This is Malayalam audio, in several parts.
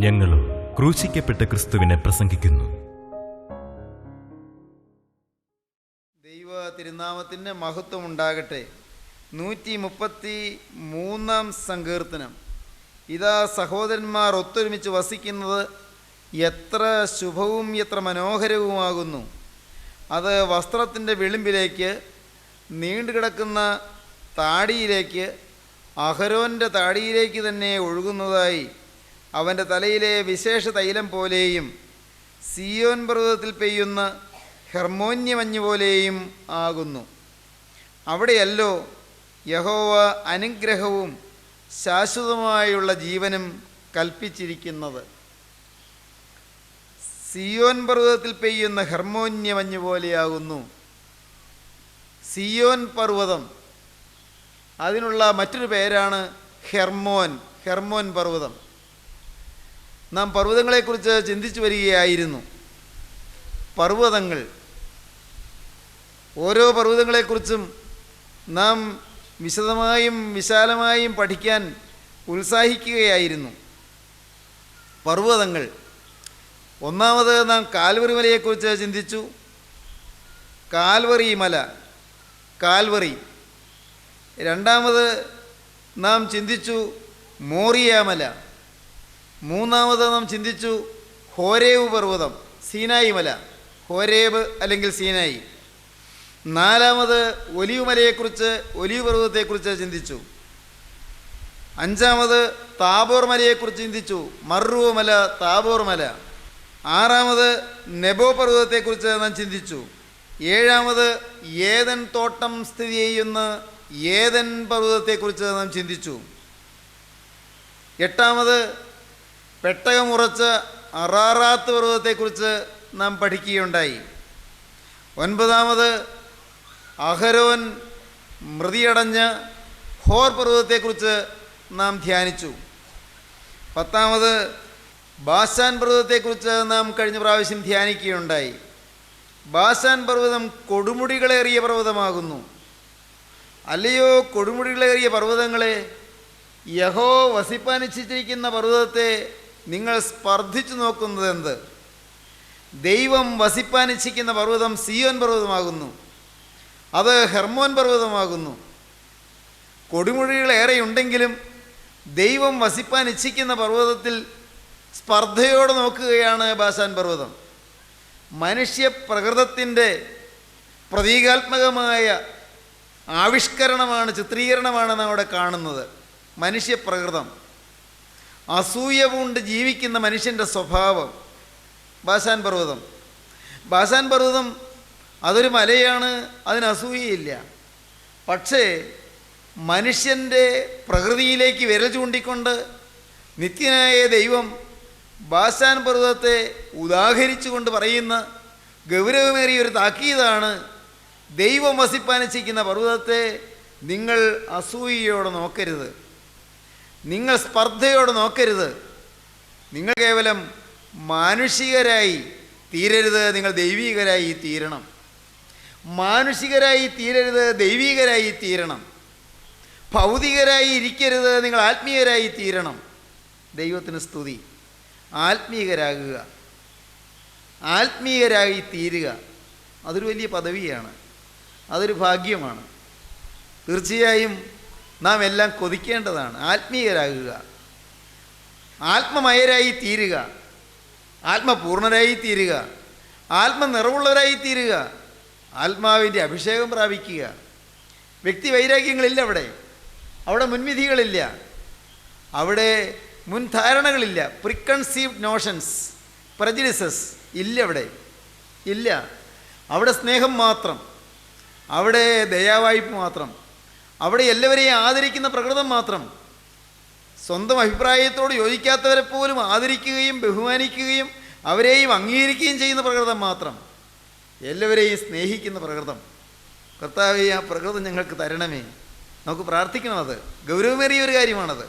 ഞങ്ങളും ക്രൂശിക്കപ്പെട്ട ക്രിസ്തുവിനെ പ്രസംഗിക്കുന്നു. ദൈവ തിരുനാമത്തിന് മഹത്വം ഉണ്ടാകട്ടെ. 133 സങ്കീർത്തനം. ഇതാ സഹോദരന്മാർ ഒത്തൊരുമിച്ച് വസിക്കുന്നത് എത്ര ശുഭവും എത്ര മനോഹരവുമാകുന്നു. അത് വസ്ത്രത്തിൻ്റെ വിളിമ്പിലേക്ക്, നീണ്ടുകിടക്കുന്ന താടിയിലേക്ക്, അഹരോൻ്റെ താടിയിലേക്ക് തന്നെ ഒഴുകുന്നതായി അവൻ്റെ തലയിലെ വിശേഷ തൈലം പോലെയും സിയോൻ പർവ്വതത്തിൽ പെയ്യുന്ന ഹെർമോന്യമഞ്ഞ് പോലെയും ആകുന്നു. അവിടെയല്ലോ യഹോവ അനുഗ്രഹവും ശാശ്വതമായുള്ള ജീവനും കൽപ്പിച്ചിരിക്കുന്നത്. സിയോൻ പർവ്വതത്തിൽ പെയ്യുന്ന ഹെർമോന്യമഞ്ഞ് പോലെയാകുന്നു. സിയോൻ പർവ്വതം, അതിനുള്ള മറ്റൊരു പേരാണ് ഹെർമോൻ പർവ്വതം. നാം പർവ്വതങ്ങളെക്കുറിച്ച് ചിന്തിച്ചു വരികയായിരുന്നു. പർവ്വതങ്ങൾ, ഓരോ പർവ്വതങ്ങളെക്കുറിച്ചും നാം വിശദമായും വിശാലമായും പഠിക്കാൻ ഉത്സാഹിക്കുകയായിരുന്നു. പർവ്വതങ്ങൾ, ഒന്നാമത് നാം കാൽവറി മലയെക്കുറിച്ച് ചിന്തിച്ചു. കാൽവറി മല, കാൽവറി. രണ്ടാമത് നാം ചിന്തിച്ചു മോറിയ മല. മൂന്നാമത് നാം ചിന്തിച്ചു ഹോരേബ് പർവ്വതം, സീനായി മല, ഹോരേബ് അല്ലെങ്കിൽ സീനായി. നാലാമത് ഒലിവ് മലയെക്കുറിച്ച്, ഒലിവ് പർവ്വതത്തെക്കുറിച്ച് ചിന്തിച്ചു. അഞ്ചാമത് താബോർ മലയെക്കുറിച്ച് ചിന്തിച്ചു, മർറൂ മല, താബോർ മല. ആറാമത് നെബോ പർവ്വതത്തെക്കുറിച്ച് നാം ചിന്തിച്ചു. ഏഴാമത് ഏദൻ തോട്ടം സ്ഥിതി ചെയ്യുന്ന ഏദൻ പർവ്വതത്തെക്കുറിച്ച് നാം ചിന്തിച്ചു. എട്ടാമത് പെട്ടകമുറച്ച അറാറാത്ത് പർവ്വതത്തെക്കുറിച്ച് നാം പഠിക്കുകയുണ്ടായി. ഒൻപതാമത് അഹരോൻ മൃതിയടഞ്ഞ ഹോർ പർവ്വതത്തെക്കുറിച്ച് നാം ധ്യാനിച്ചു. പത്താമത് ബാശാൻ പർവ്വതത്തെക്കുറിച്ച് നാം കഴിഞ്ഞ പ്രാവശ്യം ധ്യാനിക്കുകയുണ്ടായി. ബാശാൻ പർവ്വതം കൊടുമുടികളേറിയ പർവ്വതമാകുന്നു. അല്ലയോ കൊടുമുടികളേറിയ പർവ്വതങ്ങളെ, യഹോ വസിപ്പാനിശ്ചയിച്ചിരിക്കുന്ന പർവ്വതത്തെ നിങ്ങൾ സ്പർദ്ധിച്ചു നോക്കുന്നത് എന്ത്? ദൈവം വസിപ്പാനിച്ഛിക്കുന്ന പർവ്വതം സിയോൻ പർവ്വതമാകുന്നു. അത് ഹെർമോൻ പർവ്വതമാകുന്നു. കൊടുമുടികളേറെയുണ്ടെങ്കിലും ദൈവം വസിപ്പാൻ ഇച്ഛിക്കുന്ന പർവ്വതത്തിൽ സ്പർദ്ധയോടെ നോക്കുകയാണ് ബാശാൻ പർവ്വതം. മനുഷ്യ പ്രകൃതത്തിൻ്റെ പ്രതീകാത്മകമായ ആവിഷ്കരണമാണ്, ചിത്രീകരണമാണ് നാം അവിടെ കാണുന്നത്. മനുഷ്യപ്രകൃതം, അസൂയ പൂണ്ട് ജീവിക്കുന്ന മനുഷ്യൻ്റെ സ്വഭാവം. ബാശാൻ പർവ്വതം, ബാശാൻ പർവ്വതം അതൊരു മലയാണ്, അതിന് അസൂയയില്ല. പക്ഷേ മനുഷ്യൻ്റെ പ്രകൃതിയിലേക്ക് വിരൽ ചൂണ്ടിക്കൊണ്ട് നിത്യനായ ദൈവം ബാശാൻ പർവ്വതത്തെ ഉദാഹരിച്ചുകൊണ്ട് പറയുന്ന ഗൗരവമേറിയ ഒരു താക്കീതാണ്, ദൈവം വസിപ്പാനിച്ഛിക്കുന്ന പർവ്വതത്തെ നിങ്ങൾ അസൂയയോടെ നോക്കരുത്, നിങ്ങൾ സ്പർദ്ധയോടെ നോക്കരുത്. നിങ്ങൾ കേവലം മാനുഷികരായി തീരരുത്, നിങ്ങൾ ദൈവീകരായി തീരണം. മാനുഷികരായി തീരരുത്, ദൈവീകരായി തീരണം. ഭൗതികരായി ഇരിക്കരുത്, നിങ്ങൾ ആത്മീയരായി തീരണം. ദൈവത്തിന് സ്തുതി. ആത്മീയരാകുക, ആത്മീയരായി തീരുക, അതൊരു വലിയ പദവിയാണ്, അതൊരു ഭാഗ്യമാണ്. തീർച്ചയായും നാം എല്ലാം കൊതിക്കേണ്ടതാണ്. ആത്മീയരാകുക, ആത്മമയരായി തീരുക, ആത്മപൂർണരായി തീരുക, ആത്മനിറവുള്ളവരായി തീരുക, ആത്മാവിൻ്റെ അഭിഷേകം പ്രാപിക്കുക. വ്യക്തി വൈരാഗ്യങ്ങളില്ല അവിടെ, അവിടെ മുൻവിധികളില്ല, അവിടെ മുൻധാരണകളില്ല, പ്രിക്കൺസീവ്ഡ് നോഷൻസ്, പ്രജുഡിസസ് ഇല്ല, അവിടെ ഇല്ല. അവിടെ സ്നേഹം മാത്രം, അവിടെ ദയാവായ്പ് മാത്രം, അവിടെ എല്ലാവരെയും ആദരിക്കുന്ന പ്രകൃതം മാത്രം. സ്വന്തം അഭിപ്രായത്തോട് യോജിക്കാത്തവരെ പോലും ആദരിക്കുകയും ബഹുമാനിക്കുകയും അവരെയും അംഗീകരിക്കുകയും ചെയ്യുന്ന പ്രകൃതം മാത്രം. എല്ലാവരെയും സ്നേഹിക്കുന്ന പ്രകൃതം. കർത്താവേ, ആ പ്രകൃതം ഞങ്ങൾക്ക് തരണമേ. നമുക്ക് പ്രാർത്ഥിക്കണം. അത് ഗൗരവമേറിയ ഒരു കാര്യമാണത്.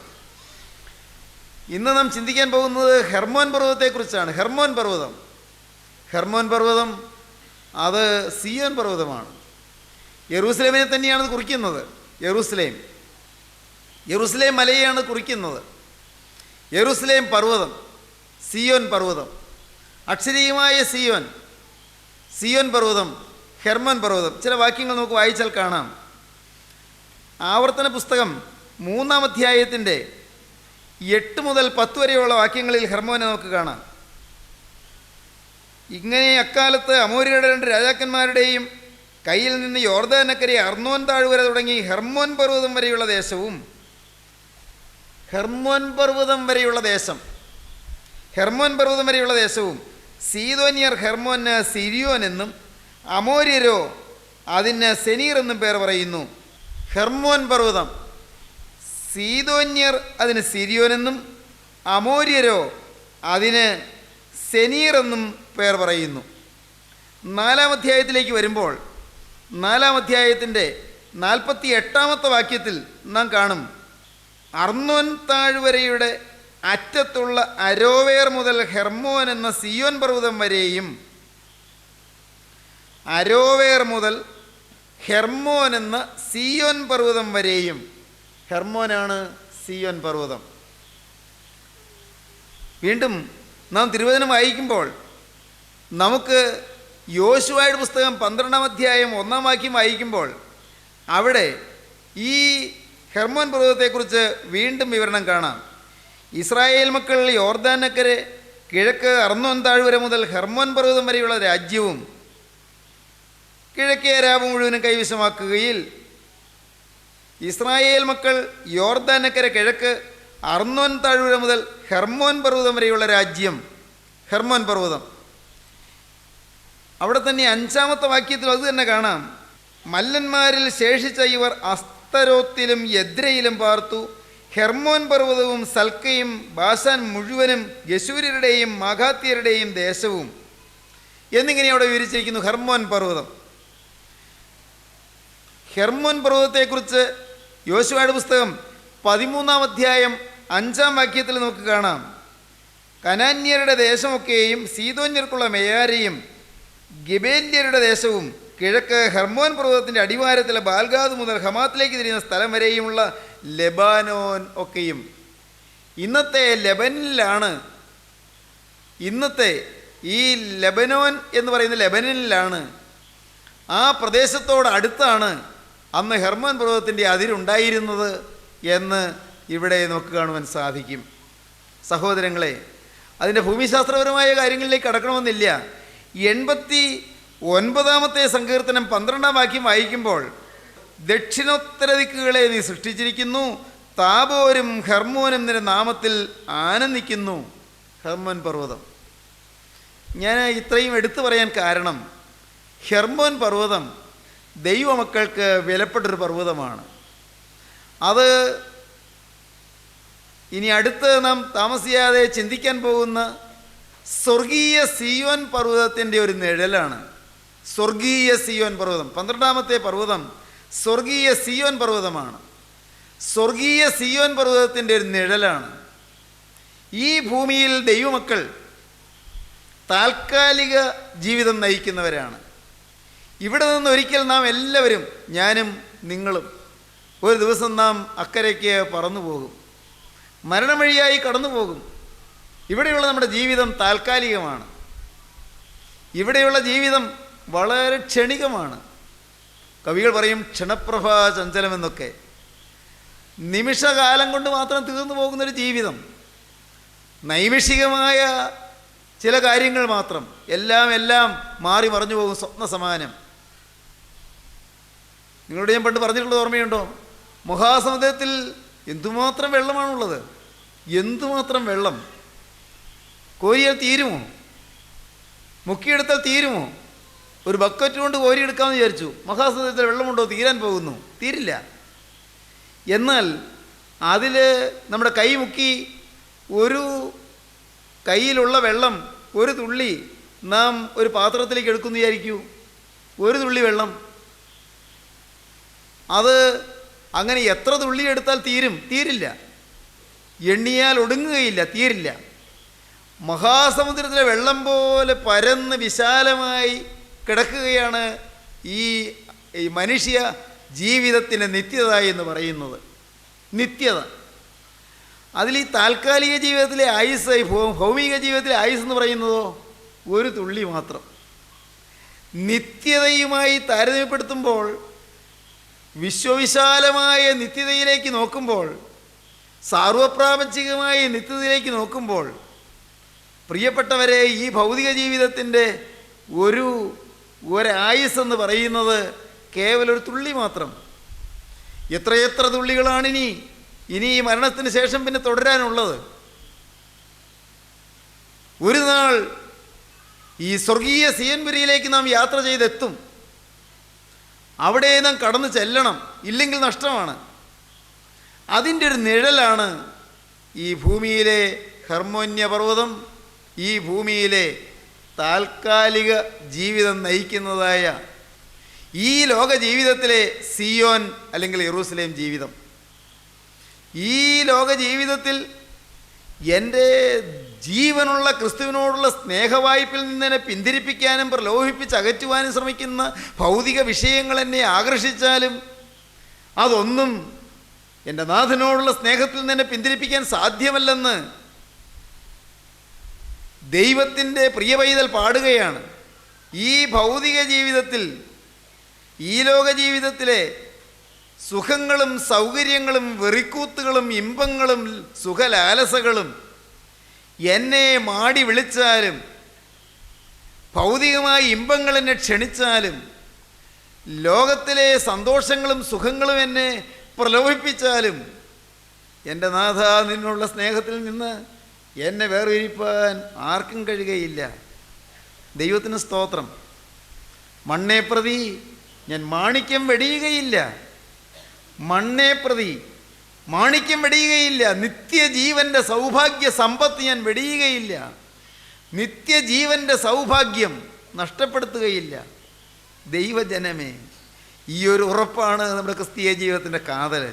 ഇന്ന് നാം ചിന്തിക്കാൻ പോകുന്നത് ഹെർമോൻ പർവ്വതത്തെക്കുറിച്ചാണ്. ഹെർമോൻ പർവ്വതം, ഹെർമോൻ പർവ്വതം അത് സിയോൻ പർവ്വതമാണ്. യെരൂസലേമിനെ തന്നെയാണ് കുറിക്കുന്നത്. യെരൂസലേം മലയെയാണ് കുറിക്കുന്നത്. യെരുസലേം പർവ്വതം, സിയോൻ പർവ്വതം, അക്ഷരീയമായ സിയോൻ, സിയോൻ പർവ്വതം, ഹെർമോൻ പർവ്വതം. ചില വാക്യങ്ങൾ നമുക്ക് വായിച്ചാൽ കാണാം. ആവർത്തന പുസ്തകം 3-ാം അധ്യായത്തിൻ്റെ 8 മുതൽ 10 വരെയുള്ള വാക്യങ്ങളിൽ ഹെർമോനെ നമുക്ക് കാണാം. ഇങ്ങനെ അക്കാലത്ത് അമോര്യരുടെ 2 രാജാക്കന്മാരുടെയും കയ്യിൽ നിന്ന് യോർദാനക്കരെ അർന്നോൻ താഴ്വര തുടങ്ങി ഹെർമോൻ പർവ്വതം വരെയുള്ള ദേശവും, ഹെർമോൻ പർവ്വതം വരെയുള്ള ദേശം, ഹെർമോൻ പർവ്വതം വരെയുള്ള ദേശവും സീദോന്യർ ഹെർമോന് സിരിയോൻ എന്നും അമോര്യരോ അതിന് സെനീർ എന്നും പേർ പറയുന്നു. ഹെർമോൻ പർവ്വതം, സീദോന്യർ അതിന് സിരിയോൻ എന്നും അമോര്യരോ അതിന് സെനീർ എന്നും പേർ പറയുന്നു. 4-ാം അധ്യായത്തിലേക്ക് വരുമ്പോൾ 4-ാം അധ്യായത്തിൻ്റെ 48-ാമത്തെ വാക്യത്തിൽ നാം കാണും, അർന്നോൻ താഴ്വരയുടെ അറ്റത്തുള്ള അരോവേർ മുതൽ ഹെർമോൻ എന്ന സിയോൻ പർവ്വതം വരെയും, അരോവേർ മുതൽ ഹെർമോൻ എന്ന സിയോൻ പർവ്വതം വരെയും. ഹെർമോനാണ് സിയോൻ പർവ്വതം. വീണ്ടും നാം തിരുവചനം വായിക്കുമ്പോൾ നമുക്ക് യോശുവയുടെ പുസ്തകം 12-ാം അധ്യായം 1-ാം വാക്യം വായിക്കുമ്പോൾ അവിടെ ഈ ഹെർമോൻ പർവ്വതത്തെക്കുറിച്ച് വീണ്ടും വിവരണം കാണാം. ഇസ്രായേൽ മക്കൾ യോർദാനക്കരെ കിഴക്ക് അർന്നോൻ താഴ്വര മുതൽ ഹെർമോൻ പർവ്വതം വരെയുള്ള രാജ്യവും കിഴക്കേ അരാബ് മുഴുവനും കൈവശമാക്കുകയിൽ ഇസ്രായേൽ മക്കൾ യോർദാനക്കരെ കിഴക്ക് അർന്നോൻ താഴ്വര മുതൽ ഹെർമോൻ പർവ്വതം വരെയുള്ള രാജ്യം, ഹെർമോൻ പർവ്വതം. അവിടെ തന്നെ 5-ാമത്തെ വാക്യത്തിൽ അത് തന്നെ കാണാം. മല്ലന്മാരിൽ ശേഷിച്ച ഇവർ അസ്തരോത്തിലും യദ്രയിലും പാർത്തു. ഹെർമോൻ പർവ്വതവും സൽക്കയും ബാശാൻ മുഴുവനും ഗശൂര്യരുടെയും മാഗാത്യരുടെയും ദേശവും എന്നിങ്ങനെ അവിടെ വിവരിച്ചിരിക്കുന്നു. ഹെർമോൻ പർവ്വതം, ഹെർമോൻ പർവ്വതത്തെക്കുറിച്ച് യോശുവയുടെ പുസ്തകം 13-ാം അധ്യായം 5-ാം വാക്യത്തിൽ നമുക്ക് കാണാം. കനാന്യരുടെ ദേശമൊക്കെയും സീദോന്യർക്കുള്ള മെയാരയും ഗിബേല്യരുടെ ദേശവും കിഴക്ക് ഹെർമോൻ പർവ്വതത്തിൻ്റെ അടിവാരത്തിലെ ബാൽഗാദ് മുതൽ ഹമാത്തിലേക്ക് തിരിയുന്ന സ്ഥലം വരെയുമുള്ള ലെബാനോൻ ഒക്കെയും. ഇന്നത്തെ ലെബനിലാണ്, ഇന്നത്തെ ഈ ലെബനോൻ എന്ന് പറയുന്ന ലെബനനിലാണ്, ആ പ്രദേശത്തോട് അടുത്താണ് അന്ന് ഹെർമോൻ പർവ്വതത്തിൻ്റെ അതിരുണ്ടായിരുന്നത് എന്ന് ഇവിടെ നമുക്ക് കാണുവാൻ സാധിക്കും. സഹോദരങ്ങളെ, അതിൻ്റെ ഭൂമിശാസ്ത്രപരമായ കാര്യങ്ങളിലേക്ക് കടക്കണമെന്നില്ല. 89-ാമത്തെ സങ്കീർത്തനം 12-ാം വാക്യം വായിക്കുമ്പോൾ ദക്ഷിണോത്തര ദിക്കുകളെ നീ സൃഷ്ടിച്ചിരിക്കുന്നു, താബോരും ഹെർമോനും നിന്റെ നാമത്തിൽ ആനന്ദിക്കുന്നു. ഹെർമോൻ പർവ്വതം ഞാൻ ഇത്രയും എടുത്തു പറയാൻ കാരണം, ഹെർമോൻ പർവ്വതം ദൈവമക്കൾക്ക് വിലപ്പെട്ടൊരു പർവ്വതമാണ്. അത് ഇനി അടുത്ത് നാം താമസിയാതെ ചിന്തിക്കാൻ പോകുന്ന സ്വർഗീയ സിയോൻ പർവ്വതത്തിൻ്റെ ഒരു നിഴലാണ്. സ്വർഗീയ സിയോൻ പർവ്വതം, 12-ാമത്തെ പർവ്വതം സ്വർഗീയ സിയോൻ പർവ്വതമാണ്. സ്വർഗീയ സിയോൻ പർവ്വതത്തിൻ്റെ ഒരു നിഴലാണ്. ഈ ഭൂമിയിൽ ദൈവമക്കൾ താൽക്കാലിക ജീവിതം നയിക്കുന്നവരാണ്. ഇവിടെ നിന്ന് ഒരിക്കൽ നാം എല്ലാവരും, ഞാനും നിങ്ങളും, ഒരു ദിവസം നാം അക്കരയ്ക്ക് പറന്നു പോകും, മരണം വഴിയായി കടന്നു പോകും. ഇവിടെയുള്ള നമ്മുടെ ജീവിതം താൽക്കാലികമാണ്. ഇവിടെയുള്ള ജീവിതം വളരെ ക്ഷണികമാണ്. കവികൾ പറയും ക്ഷണപ്രഭ ചഞ്ചലമെന്നൊക്കെ. നിമിഷകാലം കൊണ്ട് മാത്രം തീർന്നു പോകുന്നൊരു ജീവിതം, നൈമിഷികമായ ചില കാര്യങ്ങൾ മാത്രം, എല്ലാം മാറി മറിഞ്ഞു പോകും, സ്വപ്ന സമാനം. നിങ്ങളോട് ഞാൻ പണ്ട് പറഞ്ഞിട്ടുള്ളത് ഓർമ്മയുണ്ടോ? മഹാസമുദ്രത്തിൽ എന്തുമാത്രം വെള്ളമാണുള്ളത്, എന്തുമാത്രം വെള്ളം! കോരിയാൽ തീരുമോ? മുക്കിയെടുത്താൽ തീരുമോ? ഒരു ബക്കറ്റ് കൊണ്ട് കോരിയെടുക്കാമെന്ന് വിചാരിച്ചു. മഹാസമുദ്രത്തിൽ വെള്ളമുണ്ടോ? തീരാൻ പോകുന്നു, തീരില്ല. എന്നാൽ അതിൽ നമ്മുടെ കൈ മുക്കി ഒരു കയ്യിലുള്ള വെള്ളം ഒരു തുള്ളി നാം ഒരു പാത്രത്തിലേക്ക് എടുക്കുമെന്ന് വിചാരിക്കൂ. ഒരു തുള്ളി വെള്ളം, അത് അങ്ങനെ എത്ര തുള്ളി എടുത്താൽ തീരും? തീരില്ല. എണ്ണിയാൽ ഒടുങ്ങുകയില്ല, തീരില്ല. മഹാസമുദ്രത്തിലെ വെള്ളം പോലെ പരന്ന് വിശാലമായി കിടക്കുകയാണ് ഈ മനുഷ്യ ജീവിതത്തിൻ്റെ നിത്യത എന്ന് പറയുന്നത്. നിത്യത. അതിൽ ഈ താൽക്കാലിക ജീവിതത്തിലെ ആയുസ്, ഭൗമിക ജീവിതത്തിലെ ആയുസ് എന്ന് പറയുന്നതോ ഒരു തുള്ളി മാത്രം. നിത്യതയുമായി താരതമ്യപ്പെടുത്തുമ്പോൾ, വിശ്വവിശാലമായ നിത്യതയിലേക്ക് നോക്കുമ്പോൾ, സാർവപ്രാപഞ്ചികമായ നിത്യതയിലേക്ക് നോക്കുമ്പോൾ, പ്രിയപ്പെട്ടവരെ, ഈ ഭൗതിക ജീവിതത്തിൻ്റെ ഒരായുസ് എന്ന് പറയുന്നത് കേവലം ഒരു തുള്ളി മാത്രം. എത്രയെത്ര തുള്ളികളാണിനി ഈ മരണത്തിന് ശേഷം പിന്നെ തുടരാനുള്ളത്. ഒരു നാൾ ഈ സ്വർഗീയ സിയൻപുരിയിലേക്ക് നാം യാത്ര ചെയ്തെത്തും. അവിടെ നാം കടന്നു ചെല്ലണം, ഇല്ലെങ്കിൽ നഷ്ടമാണ്. അതിൻ്റെ ഒരു നിഴലാണ് ഈ ഭൂമിയിലെ ഹെർമോന്യ പർവ്വതം, ഈ ഭൂമിയിലെ താൽക്കാലിക ജീവിതം നയിക്കുന്നതായ ഈ ലോക ജീവിതത്തിലെ സിയോൻ അല്ലെങ്കിൽ യെറൂസലേം ജീവിതം. ഈ ലോക ജീവിതത്തിൽ എൻ്റെ ജീവനുള്ള ക്രിസ്തുവിനോടുള്ള സ്നേഹവായ്പിൽ നിന്ന് എന്നെ പിന്തിരിപ്പിക്കാനും പ്രലോഭിപ്പിച്ചകറ്റുവാനും ശ്രമിക്കുന്ന ഭൗതിക വിഷയങ്ങൾ എന്നെ ആകർഷിച്ചാലും അതൊന്നും എൻ്റെ നാഥനോടുള്ള സ്നേഹത്തിൽ നിന്ന് എന്നെ പിന്തിരിപ്പിക്കാൻ സാധ്യമല്ലെന്ന് ദൈവത്തിൻ്റെ പ്രിയ പൈതൽ പാടുകയാണ്. ഈ ഭൗതിക ജീവിതത്തിൽ, ഈ ലോക ജീവിതത്തിലെ സുഖങ്ങളും സൗകര്യങ്ങളും വെറിക്കൂത്തുകളും ഇമ്പങ്ങളും സുഖലാലസകളും എന്നെ മാടി വിളിച്ചാലും, ഭൗതികമായ ഇമ്പങ്ങൾ എന്നെ ക്ഷണിച്ചാലും, ലോകത്തിലെ സന്തോഷങ്ങളും സുഖങ്ങളും എന്നെ പ്രലോഭിപ്പിച്ചാലും, എൻ്റെ നാഥ നിന്നുള്ള സ്നേഹത്തിൽ നിന്ന് എന്നെ വേർതിരിപ്പാൻ ആർക്കും കഴിയുകയില്ല. ദൈവത്തിന് സ്തോത്രം. മണ്ണെ പ്രതി ഞാൻ മാണിക്യം വെടിയുകയില്ല, മണ്ണെ പ്രതി മാണിക്യം വെടിയുകയില്ല. നിത്യജീവൻ്റെ സൗഭാഗ്യ സമ്പത്ത് ഞാൻ വെടിയുകയില്ല, നിത്യജീവൻ്റെ സൗഭാഗ്യം നഷ്ടപ്പെടുത്തുകയില്ല. ദൈവജനമേ, ഈ ഒരു ഉറപ്പാണ് നമ്മുടെ ക്രിസ്തീയ ജീവിതത്തിൻ്റെ കാതൽ.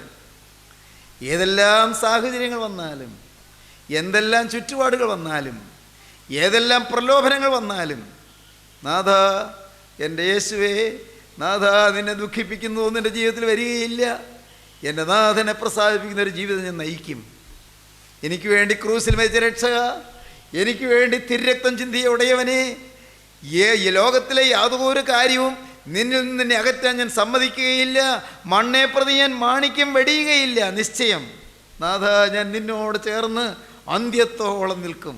ഏതെല്ലാം സാഹചര്യങ്ങൾ വന്നാലും, എന്തെല്ലാം ചുറ്റുപാടുകൾ വന്നാലും, ഏതെല്ലാം പ്രലോഭനങ്ങൾ വന്നാലും, നാഥ എൻ്റെ യേശുവേ, നാഥ നിന്നെ ദുഃഖിപ്പിക്കുന്നതൊന്നും എൻ്റെ ജീവിതത്തിൽ വരികയില്ല. എൻ്റെ നാഥനെ പ്രസാദിപ്പിക്കുന്ന ഒരു ജീവിതം ഞാൻ നയിക്കും. എനിക്ക് വേണ്ടി ക്രൂസിൽ മരിച്ച രക്ഷക, എനിക്ക് വേണ്ടി തിരുരക്തം ചിന്തിയ ഉടയവനെ, ഈ ലോകത്തിലെ യാതൊരു കാര്യവും നിന്നിൽ നിന്ന് നിന്നെ അകറ്റാൻ ഞാൻ സമ്മതിക്കുകയില്ല. മണ്ണെ പ്രതി ഞാൻ മാണിക്യം വെടിയുകയില്ല. നിശ്ചയം നാഥ, ഞാൻ നിന്നോട് ചേർന്ന് അന്ത്യത്തോളം നിൽക്കും.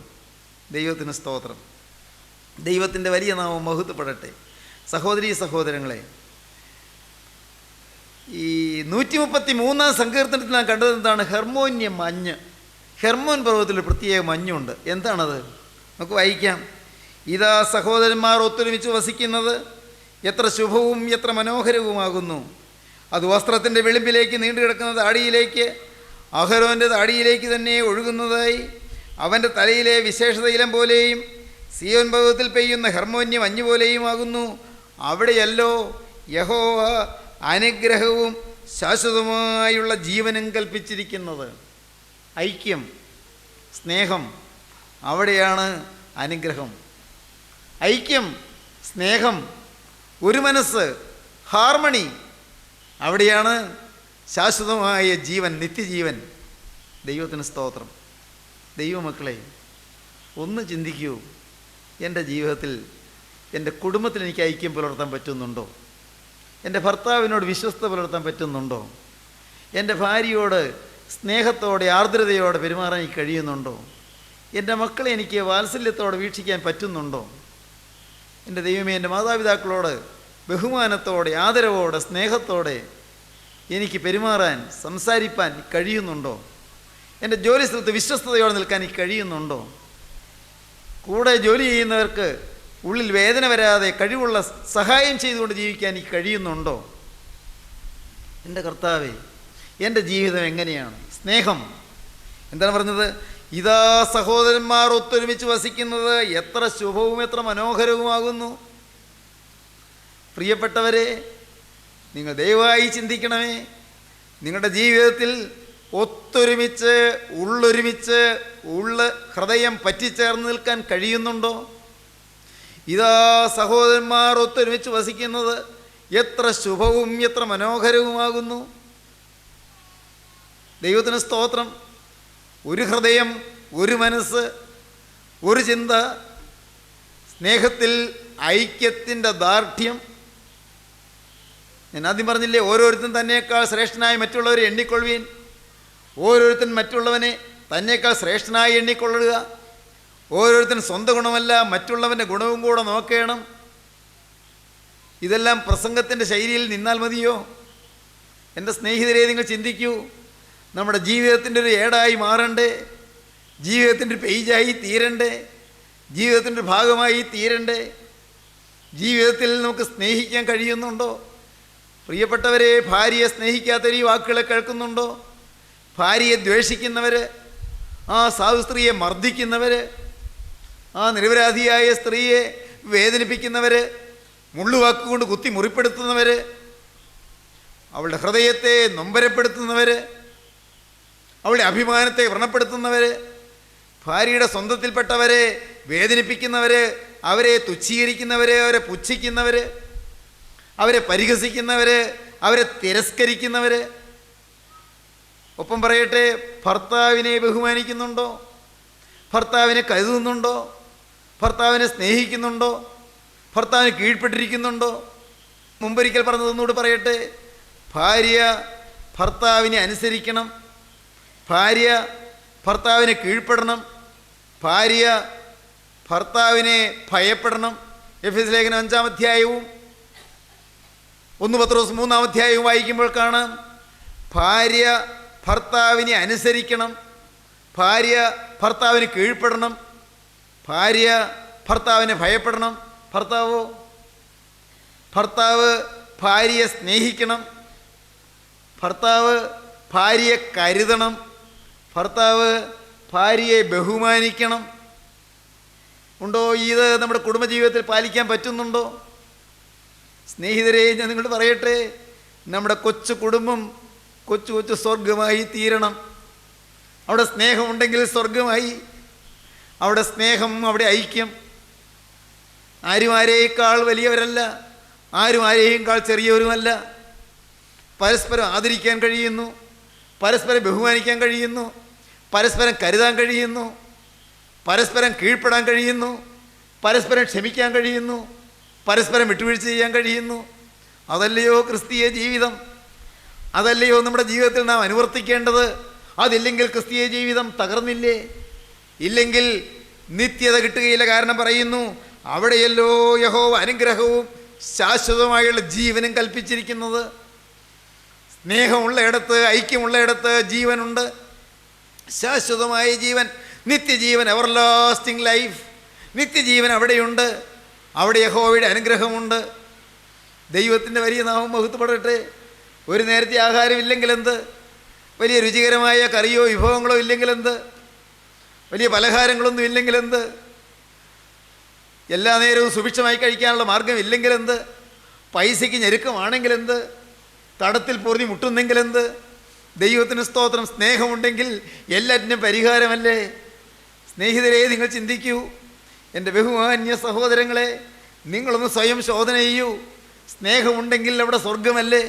ദൈവത്തിന് സ്തോത്രം. ദൈവത്തിൻ്റെ വലിയ നാമം മഹത്വപ്പെടട്ടെ. സഹോദരീ സഹോദരങ്ങളെ, ഈ 133-ാം സങ്കീർത്തനത്തിൽ നാം കണ്ടത് എന്താണ്? ഹെർമോന്യ മഞ്ഞ്. ഹെർമോൻ പർവ്വതത്തിൽ പ്രത്യേക മഞ്ഞുണ്ട്. എന്താണത്? നമുക്ക് വായിക്കാം. ഇതാ സഹോദരന്മാർ ഒത്തൊരുമിച്ച് വസിക്കുന്നത് എത്ര ശുഭവും എത്ര മനോഹരവുമാകുന്നു. അത് വസ്ത്രത്തിൻ്റെ വിളിമ്പിലേക്ക് നീണ്ടുകിടക്കുന്ന താടിയിലേക്ക്, അഹരോൻ്റെ താടിയിലേക്ക് തന്നെ ഒഴുകുന്നതായി അവൻ്റെ തലയിലെ വിശേഷ തൈലം പോലെയും സിയോൻ പർവ്വതത്തിൽ പെയ്യുന്ന ഹെർമോന്യ മഞ്ഞ് പോലെയുമാകുന്നു. അവിടെയല്ലോ യഹോവ അനുഗ്രഹവും ശാശ്വതമായുള്ള ജീവനും കൽപ്പിച്ചിരിക്കുന്നത്. ഐക്യം, സ്നേഹം, അവിടെയാണ് അനുഗ്രഹം. ഐക്യം, സ്നേഹം, ഒരു മനസ്സ്, ഹാർമണി, അവിടെയാണ് ശാശ്വതമായ ജീവൻ, നിത്യജീവൻ. ദൈവത്തിന് സ്തോത്രം. ദൈവമക്കളെ, ഒന്ന് ചിന്തിക്കൂ. എൻ്റെ ജീവിതത്തിൽ, എൻ്റെ കുടുംബത്തിൽ എനിക്ക് ഐക്യം പുലർത്താൻ പറ്റുന്നുണ്ടോ? എൻ്റെ ഭർത്താവിനോട് വിശ്വസ്ത പുലർത്താൻ പറ്റുന്നുണ്ടോ? എൻ്റെ ഭാര്യയോട് സ്നേഹത്തോടെ ആർദ്രതയോടെ പെരുമാറാൻ എനിക്ക് കഴിയുന്നുണ്ടോ? എൻ്റെ മക്കളെ എനിക്ക് വാത്സല്യത്തോടെ വീക്ഷിക്കാൻ പറ്റുന്നുണ്ടോ? എൻ്റെ ദൈവമേ, എൻ്റെ മാതാപിതാക്കളോട് ബഹുമാനത്തോടെ ആദരവോടെ സ്നേഹത്തോടെ എനിക്ക് പെരുമാറാൻ സംസാരിപ്പാൻ കഴിയുന്നുണ്ടോ? എൻ്റെ ജോലി സ്ഥലത്ത് വിശ്വസ്തയോടെ നിൽക്കാൻ എനിക്ക് കഴിയുന്നുണ്ടോ? കൂടെ ജോലി ചെയ്യുന്നവർക്ക് ഉള്ളിൽ വേദന വരാതെ കഴിവുള്ള സഹായം ചെയ്തുകൊണ്ട് ജീവിക്കാൻ എനിക്ക് കഴിയുന്നുണ്ടോ? എൻ്റെ കർത്താവേ, എൻ്റെ ജീവിതം എങ്ങനെയാണ്? സ്നേഹം. എന്താണ് പറഞ്ഞത്? ഇതാ സഹോദരന്മാർ ഒത്തൊരുമിച്ച് വസിക്കുന്നത് എത്ര ശുഭവും എത്ര മനോഹരവുമാകുന്നു. പ്രിയപ്പെട്ടവരെ, നിങ്ങൾ ദയവായി ചിന്തിക്കണമേ. നിങ്ങളുടെ ജീവിതത്തിൽ ഒത്തൊരുമിച്ച്, ഉള്ളൊരുമിച്ച്, ഹൃദയം പറ്റിച്ചേർന്ന് നിൽക്കാൻ കഴിയുന്നുണ്ടോ? ഇതാ സഹോദരന്മാർ ഒത്തൊരുമിച്ച് വസിക്കുന്നത് എത്ര ശുഭവും എത്ര മനോഹരവുമാകുന്നു. ദൈവത്തിന് സ്തോത്രം. ഒരു ഹൃദയം, ഒരു മനസ്സ്, ഒരു ചിന്ത, സ്നേഹത്തിൽ ഐക്യത്തിൻ്റെ ദാർഢ്യം. ഞാൻ ആദ്യം പറഞ്ഞില്ലേ, ഓരോരുത്തൻ തന്നേക്കാൾ ശ്രേഷ്ഠനായി മറ്റുള്ളവരെ എണ്ണിക്കൊള്ളുവീൻ. ഓരോരുത്തൻ മറ്റുള്ളവനെ തന്നേക്കാൾ ശ്രേഷ്ഠനായി എണ്ണിക്കൊള്ളുക. ഓരോരുത്തൻ സ്വന്തം ഗുണമല്ല മറ്റുള്ളവൻ്റെ ഗുണവും കൂടെ നോക്കണം. ഇതെല്ലാം പ്രസംഗത്തിൻ്റെ ശൈലിയിൽ നിന്നാൽ മതിയോ? എൻ്റെ സ്നേഹിതരെ, നിങ്ങൾ ചിന്തിക്കൂ. നമ്മുടെ ജീവിതത്തിൻ്റെ ഒരു ഏടായി മാറണ്ടേ? ജീവിതത്തിൻ്റെ ഒരു പേജായി തീരണ്ടേ? ജീവിതത്തിൻ്റെ ഒരു ഭാഗമായി തീരണ്ടേ? ജീവിതത്തിൽ നമുക്ക് സ്നേഹിക്കാൻ കഴിയുന്നുണ്ടോ? പ്രിയപ്പെട്ടവരെ, ഭാര്യയെ സ്നേഹിക്കാത്തവർ ഈ വാക്കുകളെ കേൾക്കുന്നുണ്ടോ? ഭാര്യയെ ദ്വേഷിക്കുന്നവർ, ആ സാധു സ്ത്രീയെ മർദ്ദിക്കുന്നവർ, ആ നിരപരാധിയായ സ്ത്രീയെ വേദനിപ്പിക്കുന്നവർ, മുള്ളുവാക്കുകൊണ്ട് കുത്തി മുറിപ്പെടുത്തുന്നവർ, അവളുടെ ഹൃദയത്തെ നൊമ്പരപ്പെടുത്തുന്നവർ, അവളുടെ അഭിമാനത്തെ വ്രണപ്പെടുത്തുന്നവർ, ഭാര്യയുടെ സ്വന്തത്തിൽപ്പെട്ടവരെ വേദനിപ്പിക്കുന്നവർ, അവരെ തുച്ഛീകരിക്കുന്നവർ, അവരെ പുച്ഛിക്കുന്നവർ, അവരെ പരിഹസിക്കുന്നവർ, അവരെ തിരസ്കരിക്കുന്നവർ. ഒപ്പം പറയട്ടെ, ഭർത്താവിനെ ബഹുമാനിക്കുന്നുണ്ടോ? ഭർത്താവിനെ കരുതുന്നുണ്ടോ? ഭർത്താവിനെ സ്നേഹിക്കുന്നുണ്ടോ? ഭർത്താവിന് കീഴ്പ്പെട്ടിരിക്കുന്നുണ്ടോ? മുമ്പൊരിക്കൽ പറഞ്ഞതൊന്നുകൂടി പറയട്ടെ, ഭാര്യ ഭർത്താവിനെ അനുസരിക്കണം, ഭാര്യ ഭർത്താവിനെ കീഴ്പ്പെടണം, ഭാര്യ ഭർത്താവിനെ ഭയപ്പെടണം. എഫെസ്യ ലേഖനം 5-ാം അധ്യായവും 1 പത്രോസ് 3-ാം അധ്യായവും വായിക്കുമ്പോൾ കാണാം, ഭാര്യ ഭർത്താവിനെ അനുസരിക്കണം, ഭാര്യ ഭർത്താവിന് കീഴ്പ്പെടണം, ഭാര്യ ഭർത്താവിനെ ഭയപ്പെടണം. ഭർത്താവ് ഭാര്യയെ സ്നേഹിക്കണം, ഭർത്താവ് ഭാര്യയെ കരുതണം, ഭർത്താവ് ഭാര്യയെ ബഹുമാനിക്കണം. ഉണ്ടോ? ഇത് നമ്മുടെ കുടുംബജീവിതത്തിൽ പാലിക്കാൻ പറ്റുന്നുണ്ടോ? സ്നേഹിതരെ, ഞാൻ നിങ്ങളോട് പറയട്ടെ, നമ്മുടെ കൊച്ചു കുടുംബം കൊച്ചു കൊച്ചു സ്വർഗമായി തീരണം. അവിടെ സ്നേഹമുണ്ടെങ്കിൽ സ്വർഗമായി. അവിടെ സ്നേഹം, അവിടെ ഐക്യം. ആരും ആരെയേക്കാൾ വലിയവരല്ല, ആരും ആരെയേക്കാൾ ചെറിയവരുമല്ല. പരസ്പരം ആദരിക്കാൻ കഴിയുന്നു, പരസ്പരം ബഹുമാനിക്കാൻ കഴിയുന്നു, പരസ്പരം കരുതാൻ കഴിയുന്നു, പരസ്പരം കീഴ്പ്പെടാൻ കഴിയുന്നു, പരസ്പരം ക്ഷമിക്കാൻ കഴിയുന്നു, പരസ്പരം വിട്ടുവീഴ്ച ചെയ്യാൻ കഴിയുന്നു. അതല്ലയോ ക്രിസ്തീയ ജീവിതം? അതല്ലയോ നമ്മുടെ ജീവിതത്തിൽ നാം അനുവർത്തിക്കേണ്ടത്? അതില്ലെങ്കിൽ ക്രിസ്തീയ ജീവിതം തകർന്നില്ലേ? ഇല്ലെങ്കിൽ നിത്യത കിട്ടുകയില്ല. കാരണം പറയുന്നു, അവിടെയല്ലോ യഹോവ അനുഗ്രഹവും ശാശ്വതമായുള്ള ജീവനും കൽപ്പിച്ചിരിക്കുന്നത്. സ്നേഹമുള്ള ഇടത്ത്, ഐക്യമുള്ള ഇടത്ത് ജീവനുണ്ട്, ശാശ്വതമായ ജീവൻ, നിത്യജീവൻ, എവർലാസ്റ്റിംഗ് ലൈഫ്. നിത്യജീവൻ അവിടെയുണ്ട്. അവിടെ യഹോവയുടെ അനുഗ്രഹമുണ്ട്. ദൈവത്തിൻ്റെ വലിയ നാമം മഹത്വപ്പെടട്ടെ. ഒരു നേരത്തെ ആഹാരമില്ലെങ്കിലെന്ത്? വലിയ രുചികരമായ കറിയോ വിഭവങ്ങളോ ഇല്ലെങ്കിലെന്ത്? വലിയ പലഹാരങ്ങളൊന്നും ഇല്ലെങ്കിലെന്ത്? എല്ലാ നേരവും സുഭിക്ഷമായി കഴിക്കാനുള്ള മാർഗം ഇല്ലെങ്കിലെന്ത്? പൈസയ്ക്ക് ഞെരുക്കമാണെങ്കിലെന്ത്? തടത്തിൽ പൊറുതി മുട്ടുന്നെങ്കിലെന്ത്? ദൈവത്തിന് സ്തോത്രം. സ്നേഹമുണ്ടെങ്കിൽ എല്ലാറ്റിനും പരിഹാരമല്ലേ? സ്നേഹിതരെ, നിങ്ങൾ ചിന്തിക്കൂ. എൻ്റെ ബഹുമാന്യ സഹോദരങ്ങളെ, നിങ്ങളൊന്ന് സ്വയം ശോധന ചെയ്യൂ. സ്നേഹമുണ്ടെങ്കിൽ അവിടെ സ്വർഗമല്ലേ?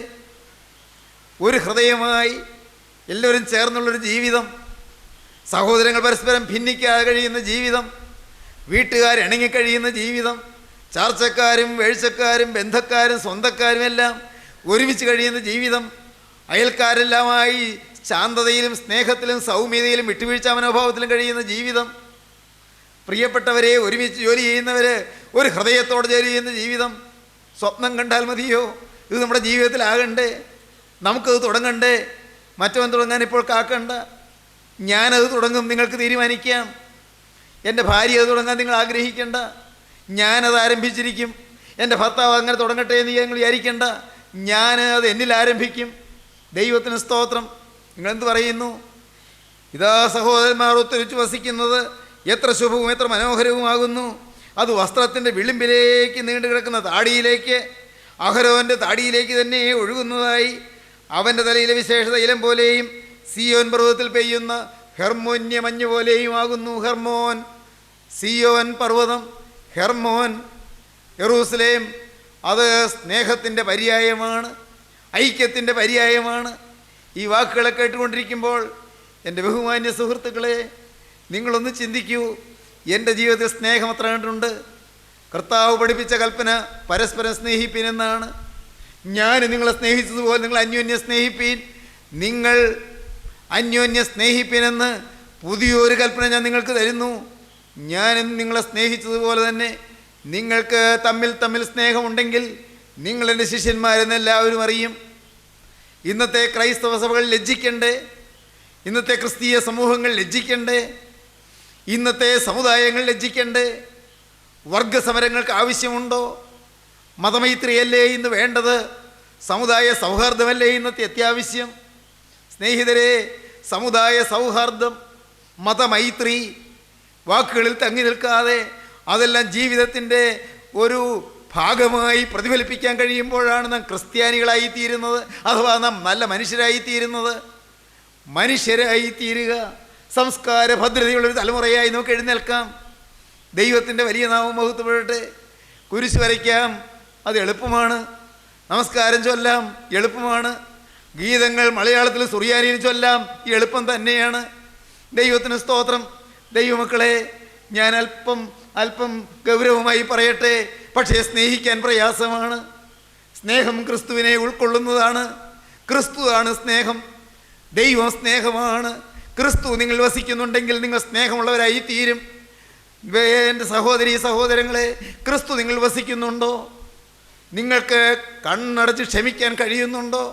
ഒരു ഹൃദയമായി എല്ലാവരും ചേർന്നുള്ളൊരു ജീവിതം, സഹോദരങ്ങൾ പരസ്പരം ഭിന്നിക്കാതെ കഴിയുന്ന ജീവിതം, വീട്ടുകാരിണങ്ങിക്കഴിയുന്ന ജീവിതം, ചാർച്ചക്കാരും വേഴ്ചക്കാരും ബന്ധക്കാരും സ്വന്തക്കാരും എല്ലാം ഒരുമിച്ച് കഴിയുന്ന ജീവിതം, അയൽക്കാരെല്ലാമായി ശാന്തതയിലും സ്നേഹത്തിലും സൗമ്യതയിലും വിട്ടുവീഴ്ച മനോഭാവത്തിലും കഴിയുന്ന ജീവിതം, പ്രിയപ്പെട്ടവരെ ഒരുമിച്ച് ജോലി ചെയ്യുന്നവർ ഒരു ഹൃദയത്തോടെ ജോലി ചെയ്യുന്ന ജീവിതം. സ്വപ്നം കണ്ടാൽ മതിയോ? ഇത് നമ്മുടെ ജീവിതത്തിലാകണ്ടേ? നമുക്കത് തുടങ്ങണ്ടേ? മറ്റവൻ തുടങ്ങാൻ ഇപ്പോൾ കാക്കണ്ട. ഞാനത് തുടങ്ങും, നിങ്ങൾക്ക് തീരുമാനിക്കാം. എൻ്റെ ഭാര്യ അത് തുടങ്ങാൻ നിങ്ങൾ ആഗ്രഹിക്കേണ്ട, ഞാനത് ആരംഭിച്ചിരിക്കും. എൻ്റെ ഭർത്താവ് അങ്ങനെ തുടങ്ങട്ടെ എന്ന് നിങ്ങൾ വിചാരിക്കേണ്ട, ഞാൻ അത് എന്നിൽ ആരംഭിക്കും. ദൈവത്തിന് സ്തോത്രം. നിങ്ങളെന്ത് പറയുന്നു? ഇതാ സഹോദരന്മാർ ഒത്തൊരുമിച്ച് വസിക്കുന്നത് എത്ര ശുഭവും എത്ര മനോഹരവുമാകുന്നു. അത് വസ്ത്രത്തിൻ്റെ വിളിമ്പിലേക്ക് നീണ്ടു കിടക്കുന്ന താടിയിലേക്ക്, അഹരോൻ്റെ താടിയിലേക്ക് തന്നെ ഒഴുകുന്നതായി. അവൻ്റെ തലയിലെ വിശേഷത ഇലം പോലെയും സിയോൻ പർവ്വതത്തിൽ പെയ്യുന്ന ഹെർമോന്യ മഞ്ഞ് പോലെയുമാകുന്നു. ഹെർമോൻ, സിയോൻ പർവ്വതം, ഹെർമോൻ, യെറൂസലേം, അത് സ്നേഹത്തിൻ്റെ പര്യായമാണ്, ഐക്യത്തിൻ്റെ പര്യായമാണ്. ഈ വാക്കുകളെ കേട്ടുകൊണ്ടിരിക്കുമ്പോൾ എൻ്റെ ബഹുമാന്യ സുഹൃത്തുക്കളെ, നിങ്ങളൊന്ന് ചിന്തിക്കൂ. എൻ്റെ ജീവിതത്തിൽ സ്നേഹം എത്ര കണ്ടുണ്ട്? കർത്താവ് പഠിപ്പിച്ച കൽപ്പന പരസ്പരം സ്നേഹിപ്പീനെന്നാണ്. ഞാൻ നിങ്ങളെ സ്നേഹിച്ചതുപോലെ നിങ്ങൾ അന്യോന്യം സ്നേഹിപ്പീൻ. നിങ്ങൾ അന്യോന്യം സ്നേഹിപ്പീനെന്ന് പുതിയൊരു കൽപ്പന ഞാൻ നിങ്ങൾക്ക് തരുന്നു. ഞാനെന്ന് നിങ്ങളെ സ്നേഹിച്ചതുപോലെ തന്നെ നിങ്ങൾക്ക് തമ്മിൽ സ്നേഹമുണ്ടെങ്കിൽ നിങ്ങൾ എൻ്റെ ശിഷ്യന്മാരെന്ന് എല്ലാവരും അറിയും. ഇന്നത്തെ ക്രൈസ്തവ സഭകൾ ലജ്ജിക്കണ്ടേ? ഇന്നത്തെ ക്രിസ്തീയ സമൂഹങ്ങൾ ലജ്ജിക്കണ്ടേ? ഇന്നത്തെ സമുദായങ്ങൾ ലജ്ജിക്കണ്ടേ? വർഗസമരങ്ങൾക്ക് ആവശ്യമുണ്ടോ? മതമൈത്രിയല്ലേ ഇന്ന് വേണ്ടത്? സമുദായ സൗഹാർദ്ദമല്ലേ ഇന്നത്തെ അത്യാവശ്യം? സ്നേഹിതരെ, സമുദായ സൗഹാർദ്ദം, മതമൈത്രി വാക്കുകളിൽ തങ്ങി നിൽക്കാതെ അതെല്ലാം ജീവിതത്തിൻ്റെ ഒരു ഭാഗമായി പ്രതിഫലിപ്പിക്കാൻ കഴിയുമ്പോഴാണ് നാം ക്രിസ്ത്യാനികളായിത്തീരുന്നത്, അഥവാ നാം നല്ല മനുഷ്യരായിത്തീരുന്നത്. മനുഷ്യരായിത്തീരുക, സംസ്കാര ഭദ്രതയുള്ളൊരു തലമുറയായി നമുക്ക് എഴുന്നേൽക്കാം. ദൈവത്തിൻ്റെ വലിയ നാമം മഹത്വപ്പെടട്ടെ. കുരിശ് വരയ്ക്കാം, അത് എളുപ്പമാണ്. നമസ്കാരം ചൊല്ലാം, എളുപ്പമാണ്. ഗീതങ്ങൾ മലയാളത്തിൽ സുറിയാനിയിൽ ചൊല്ലാം, ഈ എളുപ്പം തന്നെയാണ്. ദൈവത്തിന് സ്തോത്രം. ദൈവമക്കളെ, ഞാൻ അല്പം ഗൗരവമായി പറയട്ടെ, പക്ഷേ സ്നേഹിക്കാൻ പ്രയാസമാണ്. സ്നേഹം ക്രിസ്തുവിനെ ഉൾക്കൊള്ളുന്നതാണ്. ക്രിസ്തുവാണ് സ്നേഹം. ദൈവം സ്നേഹമാണ്. ക്രിസ്തു നിങ്ങൾ വസിക്കുന്നുണ്ടെങ്കിൽ നിങ്ങൾ സ്നേഹമുള്ളവരായി തീരും. എൻ്റെ സഹോദരി സഹോദരങ്ങളെ, ക്രിസ്തു നിങ്ങൾ വസിക്കുന്നുണ്ടോ? നിങ്ങൾക്ക് കണ്ണടച്ച് ക്ഷമിക്കാൻ കഴിയുന്നുണ്ടോ?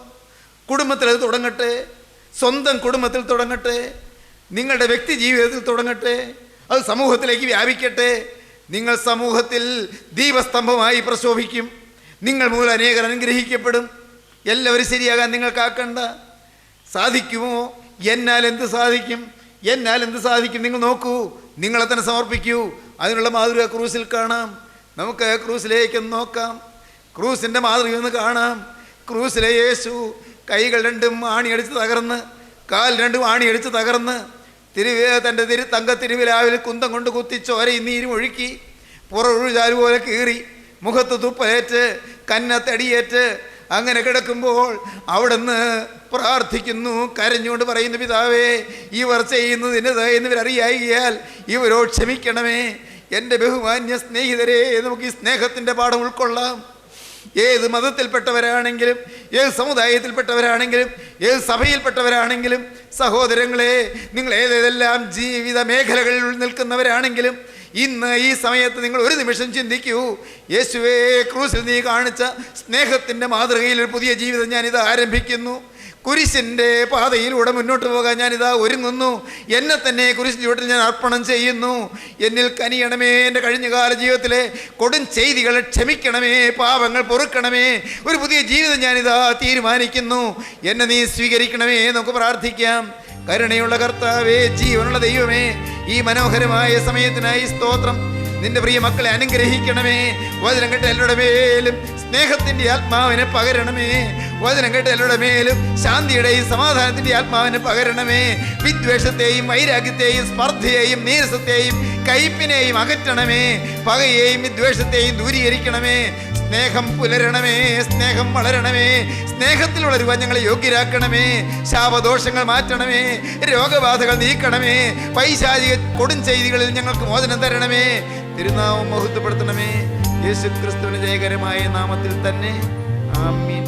കുടുംബത്തിൽ അത് തുടങ്ങട്ടെ, സ്വന്തം കുടുംബത്തിൽ തുടങ്ങട്ടെ, നിങ്ങളുടെ വ്യക്തി ജീവിതത്തിൽ തുടങ്ങട്ടെ, അത് സമൂഹത്തിലേക്ക് വ്യാപിക്കട്ടെ. നിങ്ങൾ സമൂഹത്തിൽ ദീപസ്തംഭമായി പ്രശോഭിക്കും. നിങ്ങൾ മൂലം അനേകർ അനുഗ്രഹിക്കപ്പെടും. എല്ലാവരും ശരിയാകാൻ നിങ്ങൾക്കാക്കണ്ട. സാധിക്കുമോ? എന്നാൽ എന്ത് സാധിക്കും? നിങ്ങൾ നോക്കൂ, നിങ്ങളെ തന്നെ സമർപ്പിക്കൂ. അതിനുള്ള മാതൃക ക്രൂസിൽ കാണാം. നമുക്ക് ക്രൂസിലേക്കൊന്ന് നോക്കാം. ക്രൂസിൻ്റെ മാതൃക ഒന്ന് കാണാം. ക്രൂസിലെ യേശു കൈകൾ രണ്ടും ആണിയടിച്ച് തകർന്ന്, കാൽ രണ്ടും ആണിയടിച്ച് തകർന്ന്, തൻ്റെ തങ്കത്തിരുവിലാവിൽ കുന്തം കൊണ്ട് കുത്തി ചോരയും നീരും ഒഴുക്കി, പുറൊഴുചാല് പോലെ കീറി, മുഖത്ത് തുപ്പലേറ്റ്, കന്നത്തടിയേറ്റ് അങ്ങനെ കിടക്കുമ്പോൾ അവിടുന്ന് പ്രാർത്ഥിക്കുന്നു, കരഞ്ഞുകൊണ്ട് പറയുന്നു, പിതാവേ, ഇവർ ചെയ്യുന്നതിനത് എന്നിവരറിയായികയാൽ ഇവരോട് ക്ഷമിക്കണമേ. എൻ്റെ ബഹുമാന്യ സ്നേഹിതരെ, നമുക്ക് ഈ സ്നേഹത്തിൻ്റെ പാഠം ഉൾക്കൊള്ളാം. ഏത് മതത്തിൽപ്പെട്ടവരാണെങ്കിലും, ഏത് സമുദായത്തിൽപ്പെട്ടവരാണെങ്കിലും, ഏത് സഭയിൽപ്പെട്ടവരാണെങ്കിലും, സഹോദരങ്ങളെ, നിങ്ങൾ ഏതെല്ലാം ജീവിത മേഖലകളിൽ നിൽക്കുന്നവരാണെങ്കിലും, ഇന്ന് ഈ സമയത്ത് നിങ്ങൾ ഒരു നിമിഷം ചിന്തിക്കൂ, യേശുവേ, ക്രൂസിൽ നീ കാണിച്ച സ്നേഹത്തിൻ്റെ മാതൃകയിൽ ഒരു പുതിയ ജീവിതം ഞാനിത് ആരംഭിക്കുന്നു. കുരിശിൻ്റെ പാതയിലൂടെ മുന്നോട്ട് പോകാൻ ഞാനിതാ ഒരുങ്ങുന്നു. എന്നെ തന്നെ കുരിശിൻ ചുവട്ടിൽ ഞാൻ അർപ്പണം ചെയ്യുന്നു. എന്നിൽ കനിയണമേ. എൻ്റെ കഴിഞ്ഞകാല ജീവിതത്തിലെ കൊടും ചെയ്തികളെ ക്ഷമിക്കണമേ, പാപങ്ങൾ പൊറുക്കണമേ. ഒരു പുതിയ ജീവിതം ഞാനിതാ തീരുമാനിക്കുന്നു. എന്നെ നീ സ്വീകരിക്കണമേ. നമുക്ക് പ്രാർത്ഥിക്കാം. കരുണയുള്ള കർത്താവേ, ജീവനുള്ള ദൈവമേ, ഈ മനോഹരമായ സമയത്തിനായി സ്തോത്രം. നിന്റെ പ്രിയ മക്കളെ അനുഗ്രഹിക്കണമേ. വചനം കേട്ട എല്ലാവരുടെ മേലും സ്നേഹത്തിൻ്റെ ആത്മാവിനെ പകരണമേ. വചനം കേട്ട എല്ലാവരുടെ മേലും ശാന്തിയുടെയും സമാധാനത്തിൻ്റെ ആത്മാവിനെ പകരണമേ. വിദ്വേഷത്തെയും വൈരാഗ്യത്തെയും സ്പർദ്ധയെയും നീരസത്തെയും കയ്പിനെയും അകറ്റണമേ. പകയെയും വിദ്വേഷത്തെയും ദൂരീകരിക്കണമേ. സ്നേഹം പുലരണമേ, സ്നേഹം വളരണമേ. സ്നേഹത്തിലുള്ള ഞങ്ങളെ യോഗ്യരാക്കണമേ. ശാപദോഷങ്ങൾ മാറ്റണമേ, രോഗബാധകൾ നീക്കണമേ. പൈശാചിക കൊടും ചെയ്തികളിൽ ഞങ്ങൾക്ക് മോചനം തരണമേ. തിരുനാമം മഹത്വപ്പെടുത്തണമേ. യേശു ക്രിസ്തുവിന്റെ ജയകരമായ നാമത്തിൽ തന്നെ. ആമീൻ.